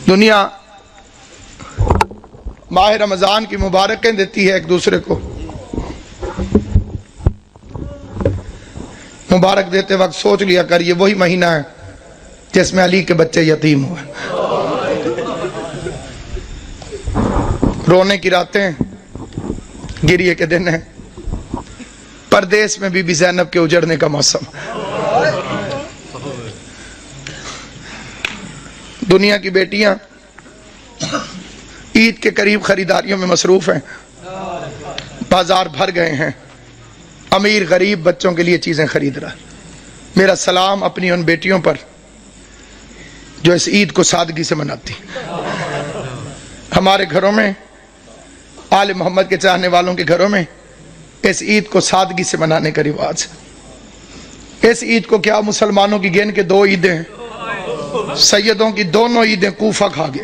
دنیا ماہ رمضان کی مبارکیں دیتی ہے ایک دوسرے کو. مبارک دیتے وقت سوچ لیا کر یہ وہی مہینہ ہے جس میں علی کے بچے یتیم ہوئے. رونے کی راتیں، گریے کے دن ہیں. پردیس میں بی بی زینب کے اجڑنے کا موسم. دنیا کی بیٹیاں عید کے قریب خریداریوں میں مصروف ہیں. بازار بھر گئے ہیں. امیر غریب بچوں کے لیے چیزیں خرید رہا. میرا سلام اپنی ان بیٹیوں پر جو اس عید کو سادگی سے مناتی. ہمارے گھروں میں، آل محمد کے چاہنے والوں کے گھروں میں اس عید کو سادگی سے منانے کا رواج ہے. اس عید کو کیا مسلمانوں کی گن کے 2 عیدیں ہیں. سیدوں کی دونوں عیدیں کوفہ کھا گئے.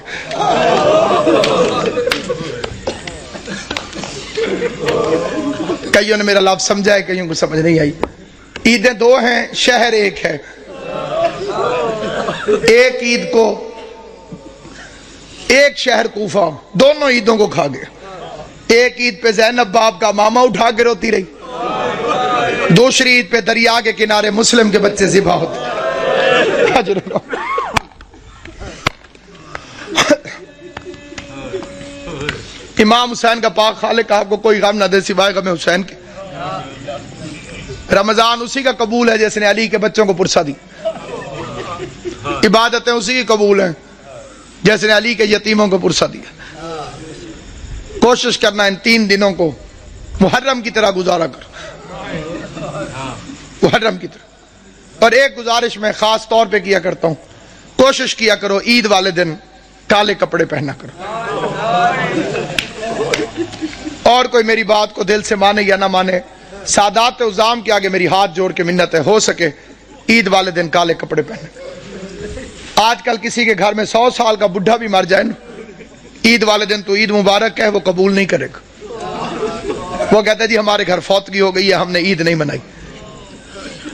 کئیوں نے میرا لفظ سمجھا ہے، کئیوں کو سمجھ نہیں آئی. عیدیں 2 ہیں، شہر ایک ہے. ایک عید کو ایک شہر کوفہ دونوں عیدوں کو کھا گئے. ایک عید پہ زینب باپ کا ماما اٹھا کے روتی رہی. دوسری عید پہ دریا کے کنارے مسلم کے بچے ذبح ہوتے. امام حسین کا پاک خالق آپ کو کوئی غم نہ دے سوائے غم حسین کے. رمضان اسی کا قبول ہے جس نے علی کے بچوں کو پرسا دی. عبادتیں اسی کی قبول ہیں جس نے علی کے یتیموں کو پرسا دیا. کوشش کرنا ان 3 دنوں کو محرم کی طرح گزارا کرو. محرم کی طرح. اور ایک گزارش میں خاص طور پہ کیا کرتا ہوں، کوشش کیا کرو عید والے دن کالے کپڑے پہنا کرو. اور کوئی میری بات کو دل سے مانے یا نہ مانے، سادات عظام کے آگے میری ہاتھ جوڑ کے منت ہے، ہو سکے عید والے دن کالے کپڑے پہنے. آج کل کسی کے گھر میں 100 سال کا بڈھا بھی مر جائے نا، عید والے دن تو عید مبارک ہے وہ قبول نہیں کرے گا. وہ کہتا ہے جی ہمارے گھر فوتگی ہو گئی ہے، ہم نے عید نہیں منائی.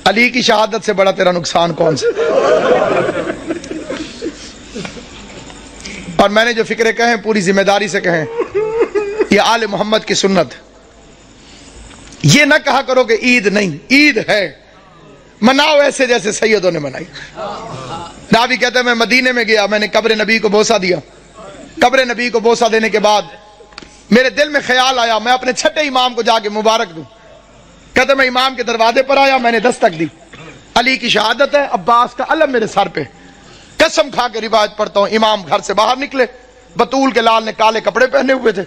علی کی شہادت سے بڑا تیرا نقصان کون سا؟ اور میں نے جو فکرے کہیں پوری ذمہ داری سے کہیں، یہ آل محمد کی سنت. یہ نہ کہا کرو کہ عید نہیں، عید ہے، مناؤ ایسے جیسے سیدوں نے منائی. راوی کہتا ہے میں مدینے میں گیا، میں نے قبر نبی کو بوسہ دیا. قبر نبی کو بوسہ دینے کے بعد میرے دل میں خیال آیا میں اپنے چھٹے امام کو جا کے مبارک دوں. کہتا میں امام کے دروازے پر آیا، میں نے دستک دی. علی کی شہادت ہے، عباس کا علم میرے سر پہ. قسم کھا کے روایت پڑھتا ہوں، امام گھر سے باہر نکلے، بطول کے لال نے کالے کپڑے پہنے ہوئے تھے.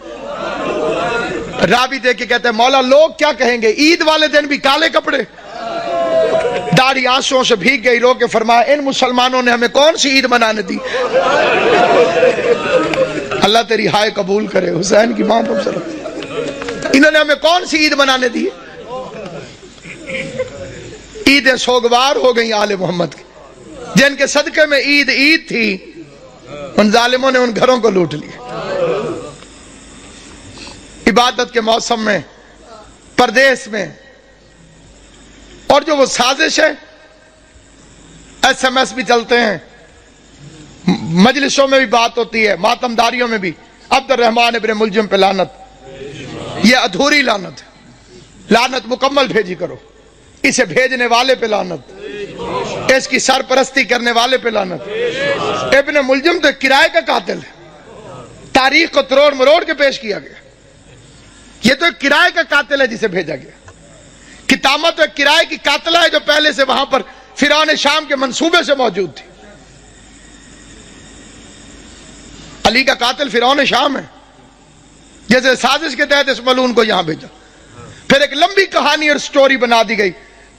راوی دیکھ کے کہتے ہیں مولا لوگ کیا کہیں گے، عید والے دن بھی کالے کپڑے. داڑھی آنسوؤں سے بھیگ گئی. رو کے فرمایا ان مسلمانوں نے ہمیں کون سی عید منانے دی. اللہ تیری ہائے قبول کرے حسین کی ماں پر. انہوں نے ہمیں کون سی عید منانے دی. عیدیں سوگوار ہو گئی آل محمد کی، جن کے صدقے میں عید تھی ان ظالموں نے ان گھروں کو لوٹ لیا. عبادت کے موسم میں، پردیس میں، اور جو وہ سازش ہے، SMS بھی چلتے ہیں، مجلسوں میں بھی بات ہوتی ہے، ماتم داریوں میں بھی. عبد الرحمن ابن ملجم پہ لعنت، یہ ادھوری لعنت ہے. لعنت مکمل بھیجی کرو. اسے بھیجنے والے پہ لعنت، اس کی سرپرستی کرنے والے پہ لعنت. ابن ملجم تو کرائے کا قاتل ہے، تاریخ کو تروڑ مروڑ کے پیش کیا گیا. یہ تو ایک کرائے کا قاتل ہے جسے بھیجا گیا. کتامہ تو ایک کرائے کی قاتلہ ہے جو پہلے سے وہاں پر فرعون شام کے منصوبے سے موجود تھی. علی کا قاتل فرعون شام ہے، جیسے سازش کے تحت اس ملعون کو یہاں بھیجا. پھر ایک لمبی کہانی اور سٹوری بنا دی گئی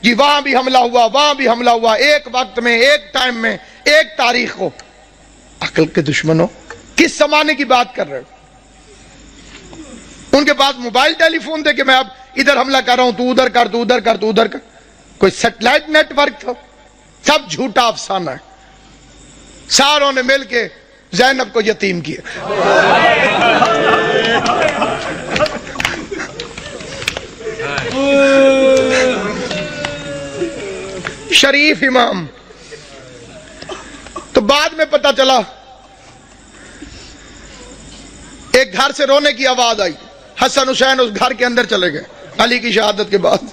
جی وہاں بھی حملہ ہوا، وہاں بھی حملہ ہوا، ایک وقت میں، ایک ٹائم میں، ایک تاریخ کو. عقل کے دشمنوں، کس زمانے کی بات کر رہے ہو؟ ان کے پاس موبائل ٹیلی فون تھے کہ میں اب ادھر حملہ کر رہا ہوں، تو ادھر کر، تو ادھر کر، تو ادھر کر. کوئی سیٹلائٹ نیٹ ورک تھا؟ سب جھوٹا افسانہ ہے. ساروں نے مل کے زینب کو یتیم کیا. شریف امام. تو بعد میں پتہ چلا ایک گھر سے رونے کی آواز آئی، حسن حسین اس گھر کے اندر چلے گئے علی کی شہادت کے بعد۔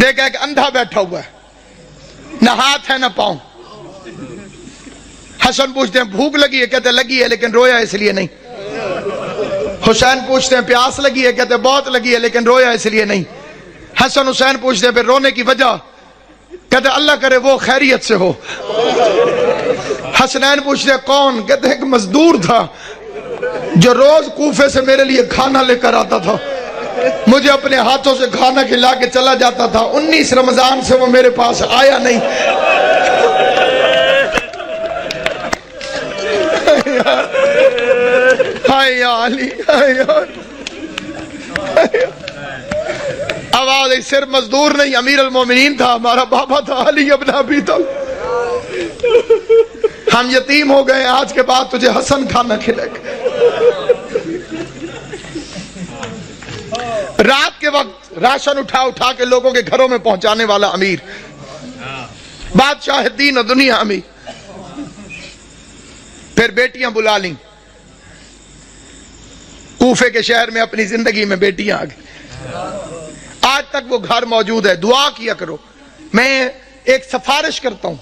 دیکھا کہ اندھا بیٹھا ہوا ہے، نہ ہاتھ ہے نہ پاؤں۔ حسن پوچھتے ہیں بھوک لگی ہے؟ کہتے لگی ہے لیکن رویا اس لیے نہیں۔ حسین پوچھتے ہیں پیاس لگی ہے؟ کہتے بہت لگی ہے لیکن رویا اس لیے نہیں۔ حسن حسین پوچھتے ہیں پھر رونے کی وجہ؟ کہتے اللہ کرے وہ خیریت سے ہو۔ حسنین پوچھتے ہیں کون؟ کہتے ایک مزدور تھا جو روز کوفے سے میرے لیے کھانا لے کر آتا تھا، مجھے اپنے ہاتھوں سے کھانا کھلا کے چلا جاتا تھا، 19 رمضان سے وہ میرے پاس آیا نہیں۔ ہائے یا علی، آواز صرف مزدور نہیں، امیر المومنین تھا، ہمارا بابا تھا علی ابن ابی طالب۔ ہم یتیم ہو گئے، آج کے بعد تجھے حسن کھانا کھلے گا۔ رات کے وقت راشن اٹھا کے لوگوں کے گھروں میں پہنچانے والا امیر، بادشاہ دین و دنیا امیر۔ پھر بیٹیاں بلا لیں، کوفے کے شہر میں اپنی زندگی میں بیٹیاں آ گئی، آج تک وہ گھر موجود ہے۔ دعا کیا کرو۔ میں ایک سفارش کرتا ہوں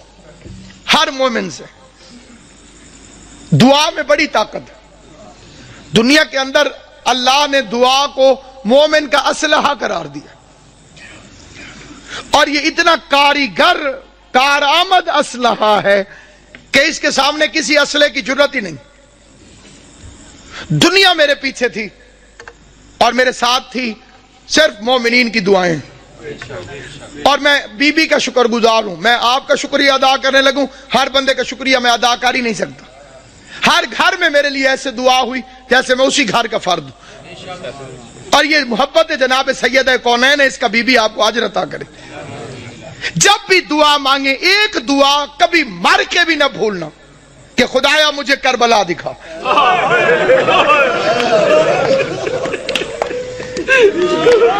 ہر مومن سے، دعا میں بڑی طاقت ہے۔ دنیا کے اندر اللہ نے دعا کو مومن کا اسلحہ قرار دیا، اور یہ اتنا کارآمد اسلحہ ہے کہ اس کے سامنے کسی اسلحے کی ضرورت ہی نہیں۔ دنیا میرے پیچھے تھی اور میرے ساتھ تھی صرف مومنین کی دعائیں، اور میں بی بی کا شکر گزار ہوں۔ میں آپ کا شکریہ ادا کرنے لگوں، ہر بندے کا شکریہ میں ادا کر ہی نہیں سکتا۔ ہر گھر میں میرے لیے ایسے دعا ہوئی جیسے میں اسی گھر کا فرد ہوں، اور یہ محبت جناب سیدہ کونین ہے، اس کا بی بی آپ کو اجر عطا کرے۔ جب بھی دعا مانگیں، ایک دعا کبھی مر کے بھی نہ بھولنا کہ خدایا مجھے کربلا دکھا،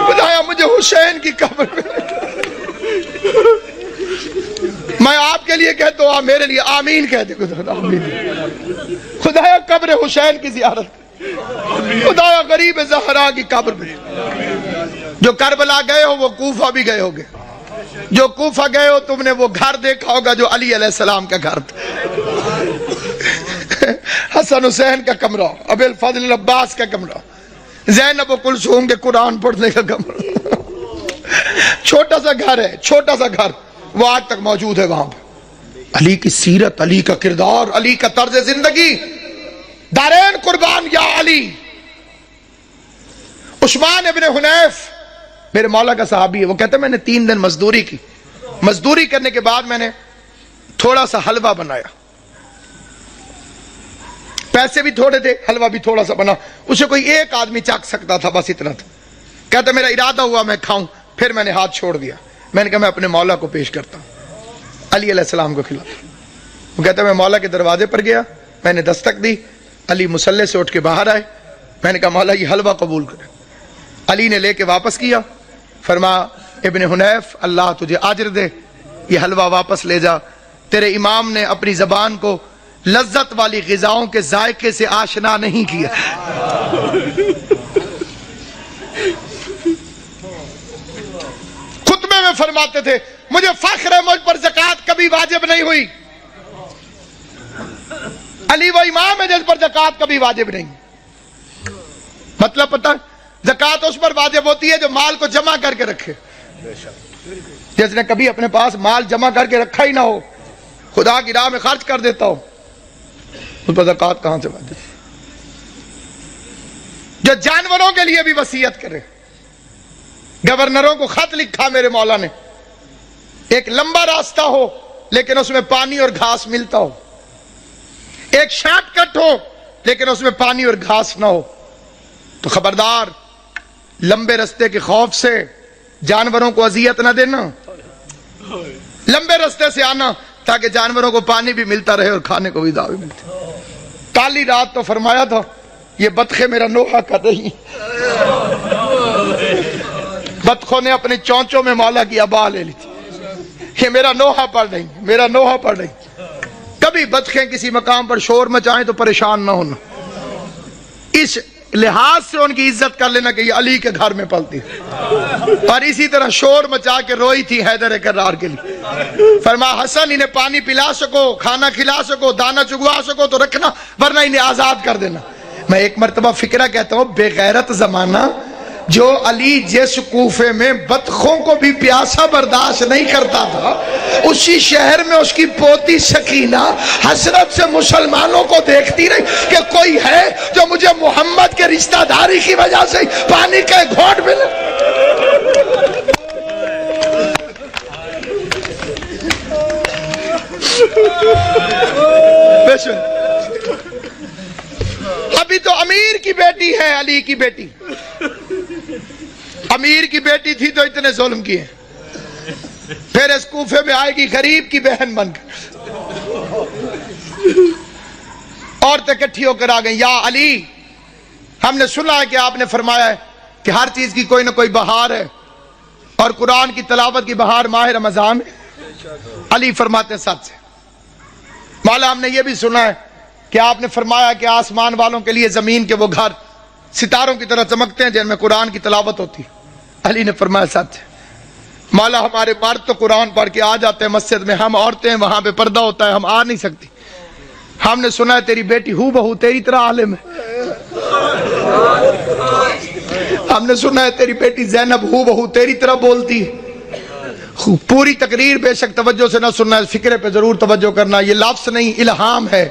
خدایا مجھے حسین کی قبر میں۔ میں آپ کے لیے کہتا ہوں، آپ میرے لیے آمین کہہ دے۔ خدایا قبر حسین کی زیارت، خدایا غریب زہرا کی قبر میں۔ جو کربلا گئے ہو وہ کوفہ بھی گئے ہوگے، جو کوفہ گئے ہو تم نے وہ گھر دیکھا ہوگا جو علی علیہ السلام کا گھر تھا، حسن حسین کا کمرہ، ابی الفضل عباس کا کمرہ، زینب و کلثوم کے قرآن پڑھنے کا کمرہ۔ چھوٹا سا گھر ہے، چھوٹا سا گھر، وہ آج تک موجود ہے وہاں پہ۔ علی کی سیرت، علی کا کردار، علی کا طرز زندگی، دارین قربان یا علی۔ عثمان ابن حنیف میرے مولا کا صحابی ہے، وہ کہتا ہے میں نے 3 دن مزدوری کی، مزدوری کرنے کے بعد میں نے تھوڑا سا حلوہ بنایا، پیسے بھی تھوڑے تھے، حلوہ بھی تھوڑا سا بنا، اسے کوئی ایک آدمی چکھ سکتا تھا، بس اتنا تھا۔ کہتا میرا ارادہ ہوا میں کھاؤں، پھر میں نے ہاتھ چھوڑ دیا۔ میں نے کہا میں اپنے مولا کو پیش کرتا ہوں، علی علیہ السلام کو کھلاتا ہوں۔ وہ کہتا میں مولا کے دروازے پر گیا، میں نے دستک دی، علی مصلی سے اٹھ کے باہر آئے، میں نے کہا مولا یہ حلوہ قبول کرے۔ علی نے لے کے واپس کیا، فرما ابن حنیف اللہ تجھے اجر دے، یہ حلوہ واپس لے جا، تیرے امام نے اپنی زبان کو لذت والی غذاؤں کے ذائقے سے آشنا نہیں کیا۔ خطبے میں فرماتے تھے مجھے فخر ہے مجھ پر زکوٰۃ کبھی واجب نہیں ہوئی، علی وہ امام ہے جس پر زکوٰۃ کبھی واجب نہیں۔ مطلب پتہ، زکوٰۃ اس پر واجب ہوتی ہے جو مال کو جمع کر کے رکھے، جس نے کبھی اپنے پاس مال جمع کر کے رکھا ہی نہ ہو، خدا کی راہ میں خرچ کر دیتا ہو، اس پر زکوٰۃ کہاں سے واجب؟ جو جانوروں کے لیے بھی وصیت کرے، گورنروں کو خط لکھا میرے مولا نے، ایک لمبا راستہ ہو لیکن اس میں پانی اور گھاس ملتا ہو، ایک شارٹ کٹ ہو لیکن اس میں پانی اور گھاس نہ ہو، تو خبردار لمبے راستے کے خوف سے جانوروں کو اذیت نہ دینا، لمبے راستے سے آنا تاکہ جانوروں کو پانی بھی ملتا رہے اور کھانے کو بھی دعوت بھی ملتی۔ کالی رات تو فرمایا تھا یہ بطخیں میرا نوحہ کر رہی ہیں، بطخوں نے اپنی چونچوں میں مولا کی ابا لے لی تھی، یہ میرا نوحہ پڑھ رہی، میرا نوحہ پڑھ رہی۔ کبھی بطخیں کسی مقام پر شور مچائیں تو پریشان نہ ہونا، اس لحاظ سے ان کی عزت کر لینا کہ یہ علی کے گھر میں پلتی ہے۔ اور اسی طرح شور مچا کے روئی تھی حیدر کرار کے لیے، فرمایا حسن انہیں پانی پلا سکو، کھانا کھلا سکو، دانا چگوا سکو تو رکھنا، ورنہ انہیں آزاد کر دینا۔ میں ایک مرتبہ فکرہ کہتا ہوں، بے غیرت زمانہ جو علی جس کوفے میں بطخوں کو بھی پیاسا برداشت نہیں کرتا تھا، اسی شہر میں اس کی پوتی سکینہ حسرت سے مسلمانوں کو دیکھتی رہی کہ کوئی ہے جو مجھے محمد کے رشتہ داری کی وجہ سے پانی کا ایک گھونٹ ملے۔ ابھی تو امیر کی بیٹی ہے، علی کی بیٹی، امیر کی بیٹی تھی تو اتنے ظلم کیے، پھر اس کوفے میں آئے گی غریب کی بہن بن کر، عورتیں اکٹھی ہو کر آ گئیں، یا علی ہم نے سنا ہے کہ آپ نے فرمایا ہے کہ ہر چیز کی کوئی نہ کوئی بہار ہے، اور قرآن کی تلاوت کی بہار ماہ رمضان ہے۔ علی فرماتے ہیں سچ ہے مولا، ہم نے یہ بھی سنا ہے کہ آپ نے فرمایا کہ آسمان والوں کے لیے زمین کے وہ گھر ستاروں کی طرح چمکتے ہیں جن میں قرآن کی تلاوت ہوتی۔ علی نے فرمایا سچ ہے مولا، ہمارے مرد تو قرآن پڑھ کے آ جاتے ہیں مسجد میں، ہم عورتیں وہاں پہ پردہ ہوتا ہے، ہم آ نہیں سکتی۔ ہم نے سنا ہے تیری بیٹی ہو بہو تیری طرح عالم ہے، ہم نے سنا ہے تیری بیٹی زینب ہو بہو تیری طرح بولتی ہے۔ پوری تقریر بے شک توجہ سے نہ سننا ہے، فکرے پہ ضرور توجہ کرنا، یہ لفظ نہیں الہام ہے۔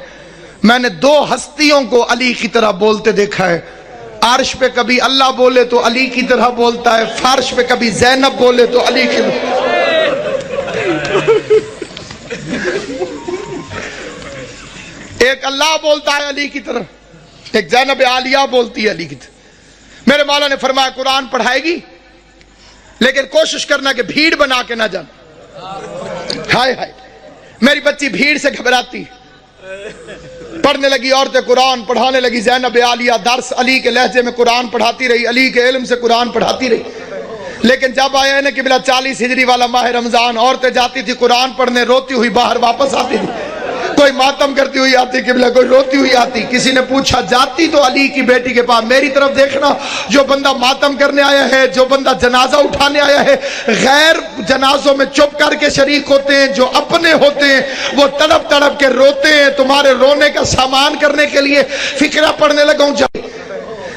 میں نے دو ہستیوں کو علی کی طرح بولتے دیکھا ہے، عرش پہ کبھی اللہ بولے تو علی کی طرح بولتا ہے، فرش پہ کبھی زینب بولے تو علی کی طرح۔ ایک اللہ بولتا ہے علی کی طرح، ایک زینب عالیہ بولتی ہے علی کی طرح۔ میرے مولا نے فرمایا قرآن پڑھائے گی لیکن کوشش کرنا کہ بھیڑ بنا کے نہ جانا۔ ہائے ہائے، میری بچی بھیڑ سے گھبراتی، پڑھنے لگی، عورتیں قرآن پڑھانے لگی، زینب عالیہ درس علی کے لہجے میں قرآن پڑھاتی رہی، علی کے علم سے قرآن پڑھاتی رہی۔ لیکن جب آیا ہے نا کہ بلا 40 ہجری والا ماہ رمضان، عورتیں جاتی تھی قرآن پڑھنے، روتی ہوئی باہر واپس آتی تھی، کوئی ماتم کرتی ہوئی آتی قبلہ، کوئی روتی ہوئی آتی۔ کسی نے پوچھا جاتی تو علی کی بیٹی کے پاس، میری طرف دیکھنا، جو بندہ ماتم کرنے آیا ہے، جو بندہ جنازہ اٹھانے آیا ہے، غیر جنازوں میں چپ کر کے شریک ہوتے ہیں، جو اپنے ہوتے ہیں وہ تڑپ تڑپ کے روتے ہیں، تمہارے رونے کا سامان کرنے کے لیے فکرہ پڑھنے لگا ہوں۔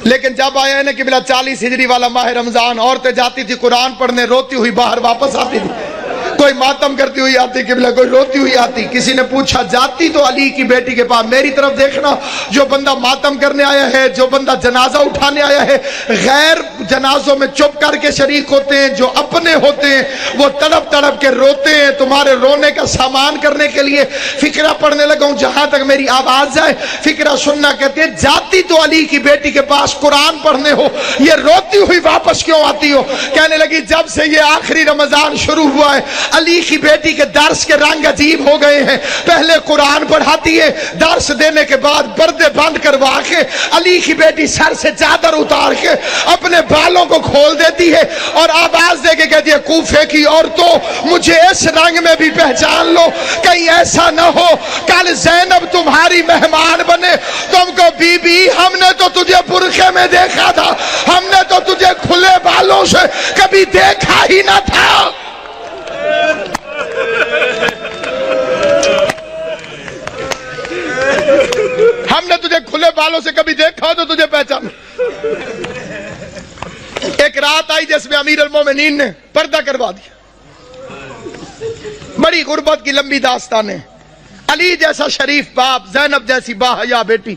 لیکن جب آیا ہے نا کہ بلا 40 ہجری والا ماہ رمضان، عورتیں جاتی تھی قرآن پڑھنے، روتی ہوئی باہر واپس آتی تھی، کوئی ماتم کرتی ہوئی آتی قبلہ، کوئی روتی ہوئی آتی۔ کسی نے پوچھا جاتی تو علی کی بیٹی کے پاس، میری طرف دیکھنا، جو بندہ ماتم کرنے آیا ہے، جو بندہ جنازہ اٹھانے آیا ہے، غیر جنازوں میں چپ کر کے شریک ہوتے ہیں، جو اپنے ہوتے ہیں وہ تڑپ تڑپ کے روتے ہیں، تمہارے رونے کا سامان کرنے کے لیے فکرہ پڑھنے لگا ہوں جہاں تک میری آواز جائے۔ فکرہ سننا کہتے ہیں جاتی تو علی کی بیٹی کے پاس قرآن پڑھنے ہو، یہ روتی ہوئی واپس کیوں آتی ہو؟ کہنے لگی جب سے یہ آخری رمضان شروع ہوا ہے، علی کی بیٹی کے درس کے رنگ عجیب ہو گئے ہیں۔ پہلے قرآن پڑھاتی ہے، درس دینے کے بعد پردے بند کروا کے علی کی بیٹی سر سے چادر اتار کے اپنے بالوں کو کھول دیتی ہے اور آواز دے کے کہتی ہے کوفے کی عورتوں مجھے اس رنگ میں بھی پہچان لو، کہیں ایسا نہ ہو کل زینب تمہاری مہمان بنے، تم کو بی بی ہم نے تو تجھے برقعے میں دیکھا تھا، ہم نے تو تجھے کھلے بالوں سے کبھی دیکھا ہی نہ تھا۔ ہم نے تجھے کھلے بالوں سے کبھی دیکھا تو تجھے پہچان۔ ایک رات آئی جس میں امیر المومنین نے پردہ کروا دیا، بڑی غربت کی لمبی داستان ہے۔ علی جیسا شریف باپ، زینب جیسی باحیا بیٹی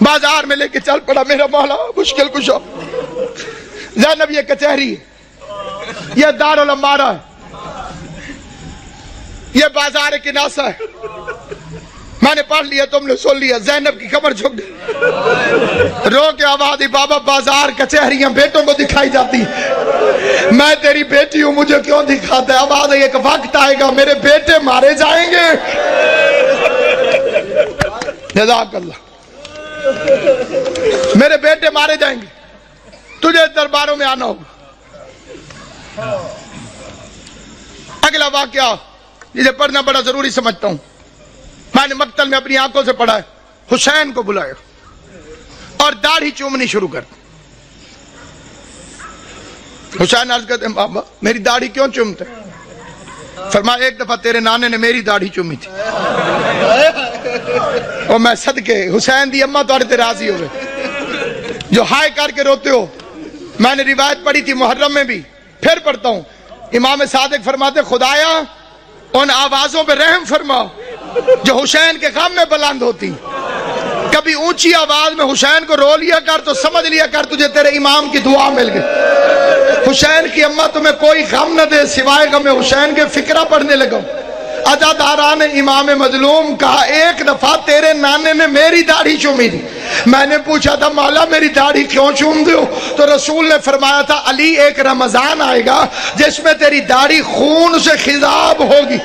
بازار میں لے کے چل پڑا، میرا مولا مشکل کشا۔ زینب یہ کچہری ہے، یہ دارالعمارہ ہے، یہ بازار کناسہ ہے، میں نے پڑھ لیا تم نے سن لیا۔ زینب کی کمر جھک گئی، رو کے آواز دی بابا بازار کچہریاں بیٹوں کو دکھائی جاتی، میں تیری بیٹی ہوں مجھے کیوں دکھاتا ہے؟ آواز ہے ایک وقت آئے گا میرے بیٹے مارے جائیں گے۔ جزاک اللہ، میرے بیٹے مارے جائیں گے، تجھے درباروں میں آنا ہوگا۔ اگلا واقعہ جسے پڑھنا بڑا ضروری سمجھتا ہوں، میں نے مقتل میں اپنی آنکھوں سے پڑھا ہے، حسین کو بلایا، اور داڑھی چومنی شروع کر دی۔ حسین عرض کرتے ہیں بابا میری داڑھی کیوں چومتے؟ فرمایا ایک دفعہ تیرے نانے نے میری داڑھی چومی تھی اور میں صدقے حسین دی اماں تو تے راضی ہوئے جو ہائے کر کے روتے ہو۔ میں نے روایت پڑھی تھی محرم میں بھی، پھر پڑھتا ہوں، امام صادق فرماتے خدایا ان آوازوں پہ رحم فرما جو حسین کے غم میں بلند ہوتی، کبھی اونچی آواز میں حسین کو رو لیا کر تو سمجھ لیا کر تجھے تیرے امام کی دعا مل گئی۔ حسین کی اماں تمہیں کوئی غم نہ دے سوائے غم حسین کے فکرہ پڑھنے لگا۔ عزاداران امام مظلوم کہا ایک دفعہ تیرے نانے نے میری داڑھی چومی تھی۔ میں نے پوچھا تھا مولا میری داڑھی کیوں چوم دیو؟ تو رسول نے فرمایا تھا علی ایک رمضان آئے گا جس میں تیری داڑھی خون سے خضاب ہوگی،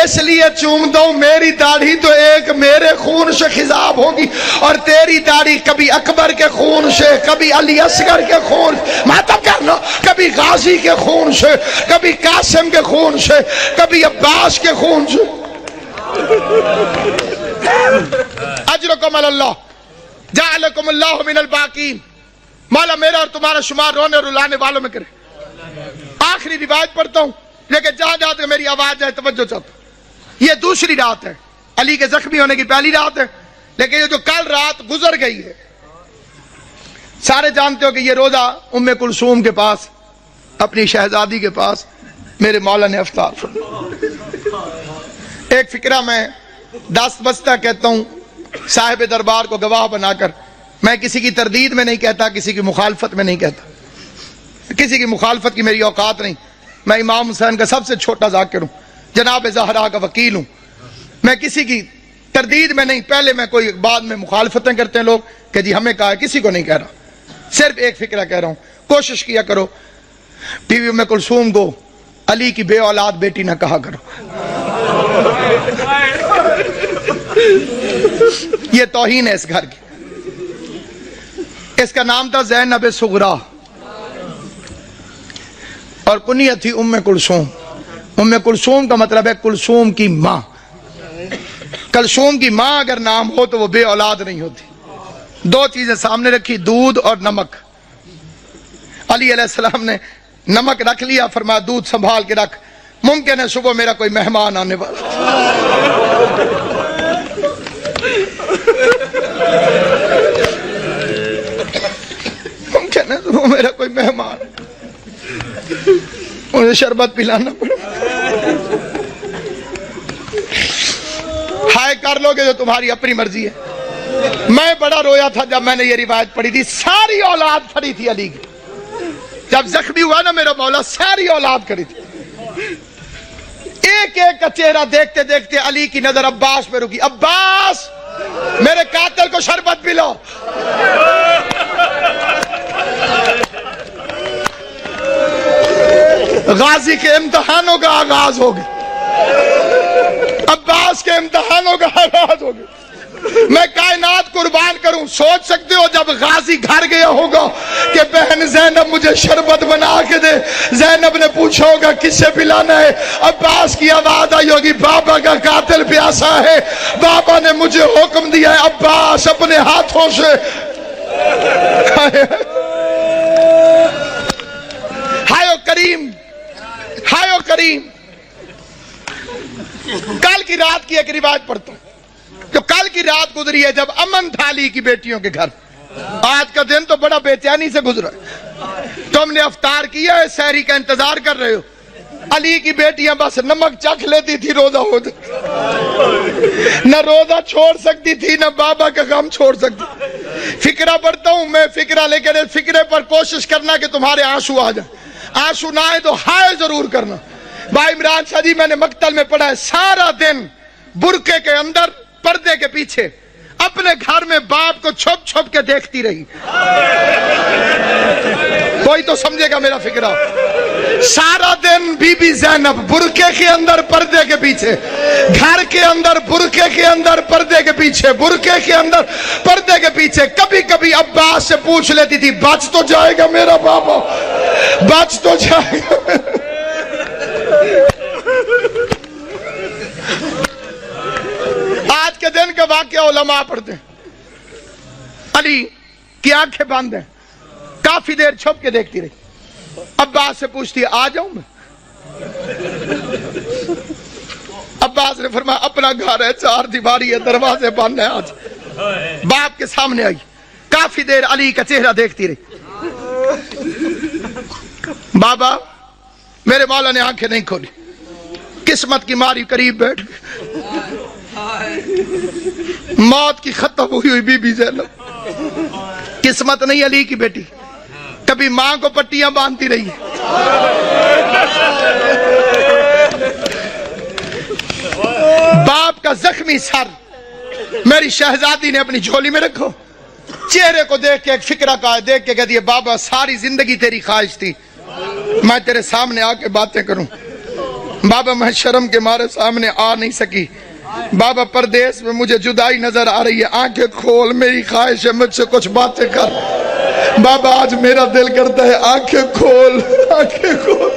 اس لیے چوم دو میری داڑھی تو ایک میرے خون سے خضاب ہوگی، اور تیری داڑھی کبھی اکبر کے خون سے، کبھی علی اصغر کے خون، ماتم کرنا، کبھی غازی کے خون سے، کبھی قاسم کے خون سے، کبھی عباس کے خون سے۔ اجرکم اللہ جعلکم اللہ من الباقین، مولا میرا اور تمہارا شمار رونے رلانے والوں میں کرے۔ آخری روایت پڑھتا ہوں لیکن جہاں جہاں تک میری آواز جائے توجہ چاہتا ہوں۔ یہ دوسری رات ہے، علی کے زخمی ہونے کی پہلی رات ہے، لیکن یہ جو کل رات گزر گئی ہے، سارے جانتے ہو کہ یہ روزہ ام کلثوم کے پاس، اپنی شہزادی کے پاس میرے مولا نے افطار فرمایا۔ ایک فکرہ میں دست بستہ کہتا ہوں صاحب دربار کو گواہ بنا کر، میں کسی کی تردید میں نہیں کہتا، کسی کی مخالفت میں نہیں کہتا، کسی کی مخالفت کی میری اوقات نہیں، میں امام حسین کا سب سے چھوٹا ذاکر ہوں، جناب زہرا کا وکیل ہوں، میں کسی کی تردید میں نہیں، پہلے میں کوئی بعد میں مخالفتیں کرتے ہیں لوگ کہ جی ہمیں کہا ہے، کسی کو نہیں کہہ رہا، صرف ایک فکرہ کہہ رہا ہوں، کوشش کیا کرو بیوی ام کلثوم کو علی کی بے اولاد بیٹی نہ کہا کرو، یہ توہین ہے اس گھر کی۔ اس کا نام تھا زینب صغرا اور کنیت تھی ام کلثوم۔ ام کلثوم کا مطلب ہے کلثوم کی ماں۔ کلثوم کی ماں اگر نام ہو تو وہ بے اولاد نہیں ہوتی۔ دو چیزیں سامنے رکھی، دودھ اور نمک۔ علی علیہ السلام نے نمک رکھ لیا، فرمایا دودھ سنبھال کے رکھ، ممکن ہے صبح میرا کوئی مہمان آنے والا۔ ممکن ہے صبح میرا کوئی مہمان، مجھے شربت پلانا پڑے۔ ہائے کر لو گے جو تمہاری اپنی مرضی ہے۔ میں بڑا رویا تھا جب میں نے یہ روایت پڑھی تھی، ساری اولاد پڑھی تھی علی کی، جب زخمی ہوا نا میرا مولا ساری اولاد کری تھی۔ ایک ایک کا چہرہ دیکھتے دیکھتے علی کی نظر عباس پہ رکی، عباس میرے قاتل کو شربت پلاؤ۔ غازی کے امتحانوں کا آغاز ہو گیا، عباس کے امتحانوں کا آغاز ہو گیا۔ میں کائنات قربان کروں، سوچ سکتے ہو جب غازی گھر گیا ہوگا کہ بہن زینب مجھے شربت بنا کے دے، زینب نے پوچھا ہوگا کس سے پلانا ہے، عباس کی آواز آئی ہوگی بابا کا قاتل پیاسا ہے، بابا نے مجھے حکم دیا ہے عباس اپنے ہاتھوں سے۔ ہائے کریم، ہائے کریم۔ کل کی رات کی ایک روایت پڑھتا ہوں جو کل کی رات گزری ہے جب امن تھا علی کی بیٹیوں کے گھر۔ آج کا دن تو بڑا بے چینی سے گزرا ہے، تم نے افطار کیا ہے، سحری کا انتظار کر رہے ہو۔ علی کی بیٹیاں بس نمک چکھ لیتی تھی روزہ ہو جاتا، نہ روزہ چھوڑ سکتی تھی نہ بابا کا غم چھوڑ سکتی۔ فکرہ پڑھتا ہوں میں فکرہ، لیکن اس فکرے پر کوشش کرنا کہ تمہارے آنسو آ جائیں، آنسو نہ آئے تو ہائے ضرور کرنا۔ بھائی عمران شاہ جی میں نے مقتل میں پڑھا ہے، سارا دن برقعے کے اندر پردے کے پیچھے اپنے گھر میں باپ کو چھپ چھپ کے دیکھتی رہی۔ کوئی تو سمجھے گا میرا فکرہ۔ سارا دن بی بی زینب برقعے کے اندر پردے کے پیچھے، گھر کے اندر برقعے کے اندر پردے کے پیچھے، برقعے کے اندر پردے کے پیچھے۔ کبھی کبھی عباس سے پوچھ لیتی تھی بچ تو جائے گا میرا بابا، بچ تو جائے گا۔ آج کے دن کا واقعہ علماء پڑھتے ہیں۔ علی کی آنکھیں بند ہیں، کافی دیر چھپ کے دیکھتی رہی۔ عباس سے پوچھتی ہے آ جاؤں میں؟ عباس نے فرمایا اپنا گھر ہے، چار دیواری ہے، دروازے بند ہیں، آج۔ باپ کے سامنے آئی، کافی دیر علی کا چہرہ دیکھتی رہی۔ بابا میرے مولا نے آنکھیں نہیں کھولی، قسمت کی ماری قریب بیٹھ گئی، موت کی ختم ہوئی بی بی زینب۔ قسمت نہیں علی کی بیٹی، کبھی ماں کو پٹیاں باندھتی رہی ہے، باپ کا زخمی سر میری شہزادی نے اپنی جھولی میں رکھو۔ چہرے کو دیکھ کے ایک فکرہ کہا، دیکھ کے کہتی ہے بابا ساری زندگی تیری خواہش تھی میں تیرے سامنے آ کے باتیں کروں، بابا میں شرم کے مارے سامنے آ نہیں سکی، بابا پردیس میں مجھے جدائی نظر آ رہی ہے، آنکھیں کھول، میری خواہش ہے مجھ سے کچھ باتیں کر۔ بابا آج میرا دل کرتا ہے آنکھیں کھول، آنکھیں کھول۔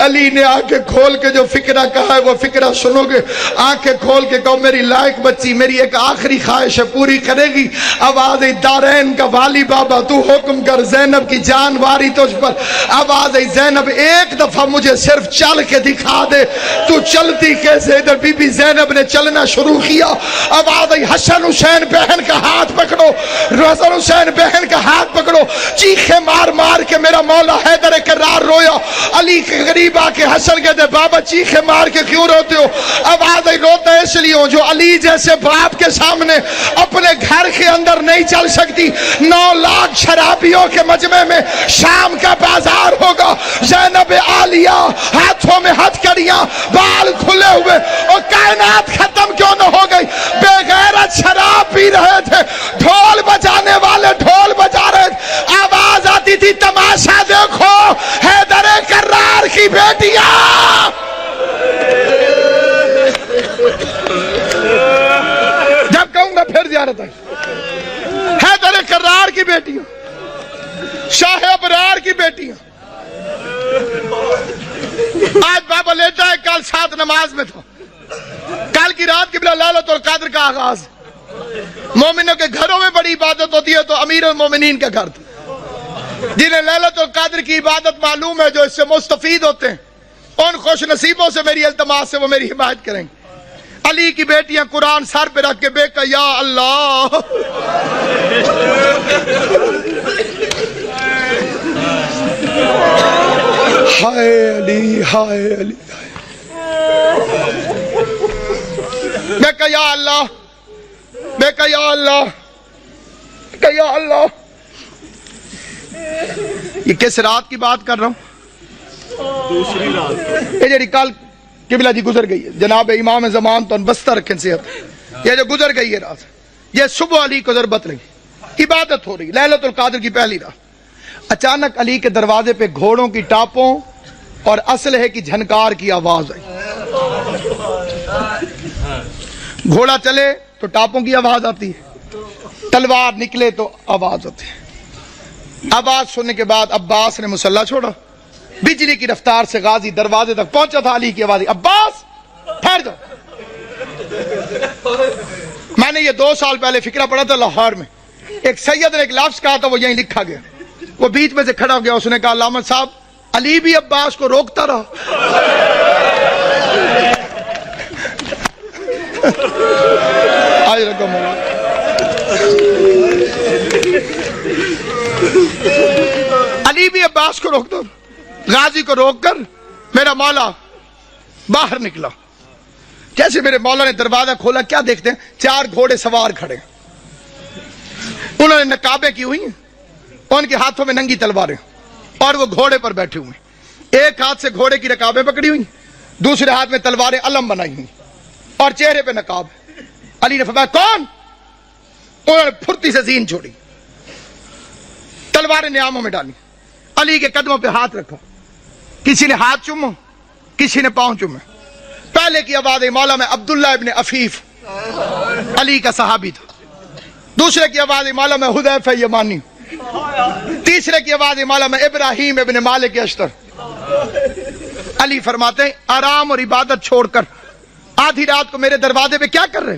علی نے آنکھیں کھول کے جو فکرہ کہا ہے وہ فکرہ سنو گے، آنکھیں کھول کے کہو میری لائق بچی میری ایک آخری خواہش ہے پوری کرے گی۔ آواز دارین کا والی بابا تو حکم کر، زینب کی جان واری تجھ پر۔ آواز زینب ایک دفعہ مجھے صرف چل کے دکھا دے، تو چلتی کیسے؟ ادھر بی بی زینب نے چلنا شروع کیا۔ آواز حسن حسین بہن کا ہاتھ پکڑو، حسن حسین بہن کا ہاتھ پکڑو، چیخے مار مار کے میرا مولا حیدر کرار رویا۔ علی کے قریب آ کے حسن کہتے بابا چیخے مار کے کیوں روتے ہو؟ آواز روتا ہے اس لیے ہوں جو علی جیسے باپ کے سامنے اپنے گھر کے اندر نہیں چل سکتی۔ 9 لاکھ شرابیوں کے مجمع میں شام کا بازار ہوگا، زینب عالیہ ہاتھوں میں ہتھکڑیاں، بال کھلے ہوئے، اور کائنات ختم کیوں نہ ہو گئی؟ بے غیرت شراب پی رہے تھے، ڈھول بجانے والے ڈھول بجا رہے تھے، آواز آتی تھی تماشا دیکھو حیدر کرار کی بیٹیاں۔ جب کہوں گا پھر زیارت آئی، حیدر کرار کی بیٹیاں، شاہ ابرار کی بیٹیاں۔ آج بابا لیتا ہے، کل ساتھ نماز میں تھا، کل کی رات کی بلا لیلۃ القدر کا آغاز۔ مومنوں کے گھروں میں بڑی عبادت ہوتی ہے تو امیر المومنین کا گھر تھا، جنہیں لیلۃ القدر کی عبادت معلوم ہے، جو اس سے مستفید ہوتے ہیں، ان خوش نصیبوں سے میری التماس سے وہ میری حمایت کریں گے۔ علی کی بیٹیاں قرآن سر پہ رکھ کے بے کہ یا اللہ ہائے علی ہائے علی، بے کہ یا اللہ، بے کہ یا اللہ، کہ یا اللہ۔ یہ کس رات کی بات کر رہا ہوں؟ دوسری رات، یہ جڑی کل قبلہ جی گزر گئی ہے، جناب امام زمان تو بستہ رکھیں صحت، یہ جو گزر گئی ہے رات، یہ صبح علی کو ضربت لگی، عبادت ہو رہی لیلۃ القدر کی پہلی رات۔ اچانک علی کے دروازے پہ گھوڑوں کی ٹاپوں اور اسلحے کی جھنکار کی آواز آئی۔ گھوڑا چلے تو ٹاپوں کی آواز آتی ہے، تلوار نکلے تو آواز ہوتی ہے۔ آواز سننے کے بعد عباس نے مسلح چھوڑا، بجلی کی رفتار سے غازی دروازے تک پہنچا تھا، علی کی آواز عباس ٹھہر جاؤ۔ میں نے یہ 2 سال پہلے فکرہ پڑھا تھا لاہور میں، ایک سید نے ایک لفظ کہا تھا، وہ یہیں لکھا گیا، وہ بیچ میں سے کھڑا ہو گیا، اس نے کہا علامہ صاحب علی بھی عباس کو روکتا رہا۔ آج رقم علی بھی عباس کو روک دو، غازی کو روک کر میرا مولا باہر نکلا۔ جیسے میرے مولا نے دروازہ کھولا، کیا دیکھتے ہیں؟ 4 گھوڑے سوار کھڑے، انہوں نے نقابیں کی ہوئی ہیں، ان کے ہاتھوں میں ننگی تلواریں، اور وہ گھوڑے پر بیٹھے ہوئے ہیں، ایک ہاتھ سے گھوڑے کی رکابیں پکڑی ہوئی، دوسرے ہاتھ میں تلواریں علم بنائی ہوئی، اور چہرے پہ نقاب۔ علی نے فرمایا کون؟ انہوں نے پھرتی سے زین چھوڑی، تلواریں نیاموں میں ڈالی، علی کے قدموں پہ ہاتھ رکھا، کسی نے ہاتھ چومو، کسی نے پاؤں چومے۔ پہلے کی آواز مولا میں عبداللہ ابن عفیف علی کا صحابی تھا، دوسرے کی آواز مولا میں حذیفہ یمانی، تیسرے کی آواز مولا میں ابراہیم ابن مالک اشتر۔ علی فرماتے ہیں آرام اور عبادت چھوڑ کر آدھی رات کو میرے دروازے پہ کیا کر رہے؟